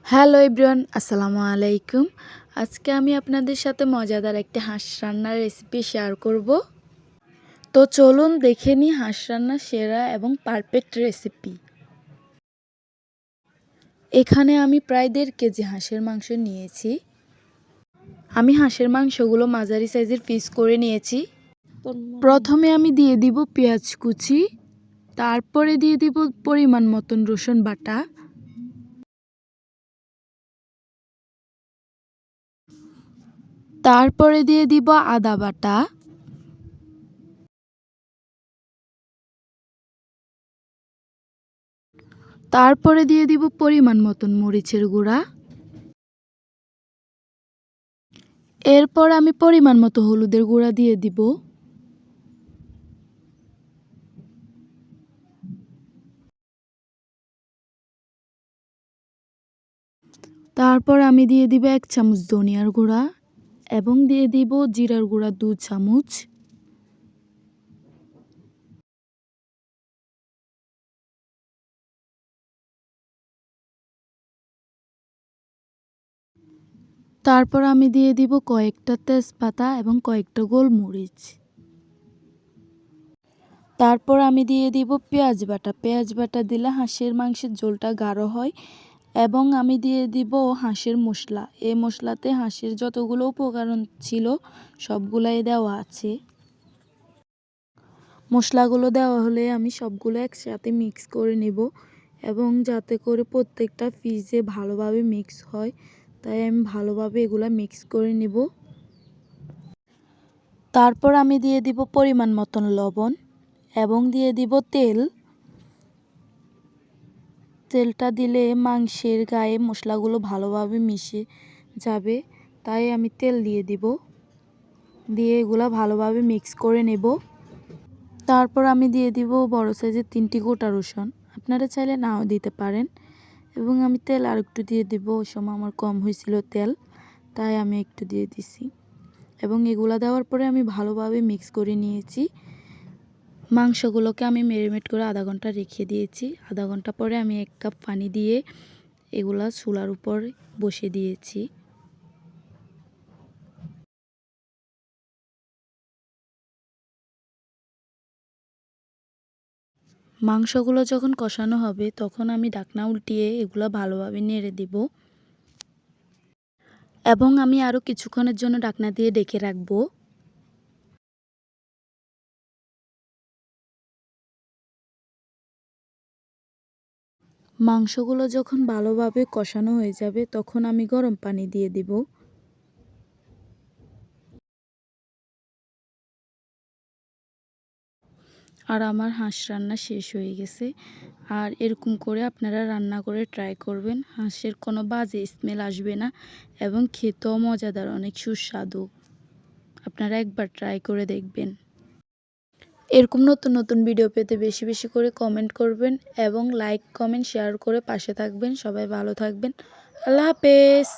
Hello everyone, আসসালামু আলাইকুম। আজকে আমি আপনাদের সাথে মজাদার একটি হাঁস রান্নার রেসিপি শেয়ার করব। তো চলুন দেখে নিই হাঁস রান্নার সেরা এবং পারফেক্ট রেসিপি। এখানে আমি প্রায় 1.5 কেজি হাঁসের মাংস নিয়েছি। আমি হাঁসের মাংসগুলো মাঝারি সাইজের পিস করে নিয়েছি। প্রথমে আমি দিয়ে দিব পেঁয়াজ কুচি, তারপরে দিয়ে দিব পরিমাণ মতন রসুন বাটা, তারপরে দিয়ে দিব আদা বাটা, তারপরে দিয়ে দিব পরিমাণ মতন মরিচের গুঁড়া, এরপর আমি পরিমাণ মতো হলুদের গুঁড়া দিয়ে দিব। তারপর আমি দিয়ে দিব 1 চামচ ধনিয়ার গুঁড়া এবং দিয়ে দিব জিরার গুঁড়া 2 চামচ। তারপর আমি দিয়ে দিব কয়েকটা তেজপাতা এবং কয়েকটা গোলমরিচ। তারপর আমি দিয়ে দিব পেঁয়াজ বাটা। পেঁয়াজ বাটা দিলে হাঁসের মাংসের ঝোলটা গাঢ় হয়। এবং আমি দিয়ে দিব হাঁসের মশলা। এই মশলাতে হাঁসের যতগুলো উপকরণ ছিল সবগুলাই দেওয়া আছে। মশলাগুলো দেওয়া হলে আমি সবগুলো একসাথে মিক্স করে নেব এবং যাতে করে প্রত্যেকটা পিসে ভালোভাবে মিক্স হয়, তাই আমি ভালোভাবে এগুলা মিক্স করে নেব। তারপর আমি দিয়ে দিব পরিমাণ মতন লবণ এবং দিয়ে দিব তেল। তেলটা দিলে মাংসের গায়ে মশলাগুলো ভালোভাবে মিশে যাবে, তাই আমি তেল দিয়ে দিব। দিয়ে এগুলা ভালোভাবে মিক্স করে নেব। তারপর আমি দিয়ে দিব বড় সাইজের 3টি গোটা রসুন। আপনারা চাইলে নাও দিতে পারেন। এবং আমি তেল আর একটু দিয়ে দিব। ওই সময় আমার কম হয়েছিল তেল, তাই আমি একটু দিয়ে দিছি। এবং এগুলা দেওয়ার পরে আমি ভালোভাবে মিক্স করে নিয়েছি। মাংসগুলোকে আমি ম্যারিনেট করে আধা ঘন্টা রেখে দিয়েছি। আধা ঘন্টা পরে আমি 1 কাপ পানি দিয়ে এগুলা চুলার উপর বসিয়ে দিয়েছি। মাংসগুলো যখন কষানো হবে তখন আমি ঢাকনা উল্টিয়ে এগুলো ভালোভাবে নেড়ে দিব এবং আমি আরও কিছুক্ষণের জন্য ঢাকনা দিয়ে ঢেকে রাখবো। মাংসগুলো যখন ভালোভাবে কষানো হয়ে যাবে তখন আমি গরম পানি দিয়ে দিব। আর আমার হাঁস রান্না শেষ হয়ে গেছে। আর এরকম করে আপনারা রান্না করে ট্রাই করবেন, হাঁসের কোনো বাজে স্মেল আসবে না এবং খেতেও মজাদার, অনেক সুস্বাদু। আপনারা একবার ট্রাই করে দেখবেন। এরকম নতুন নতুন ভিডিও পেতে বেশি বেশি করে কমেন্ট করবেন এবং লাইক কমেন্ট শেয়ার করে পাশে থাকবেন। সবাই ভালো থাকবেন। আল্লাহ হাফেজ।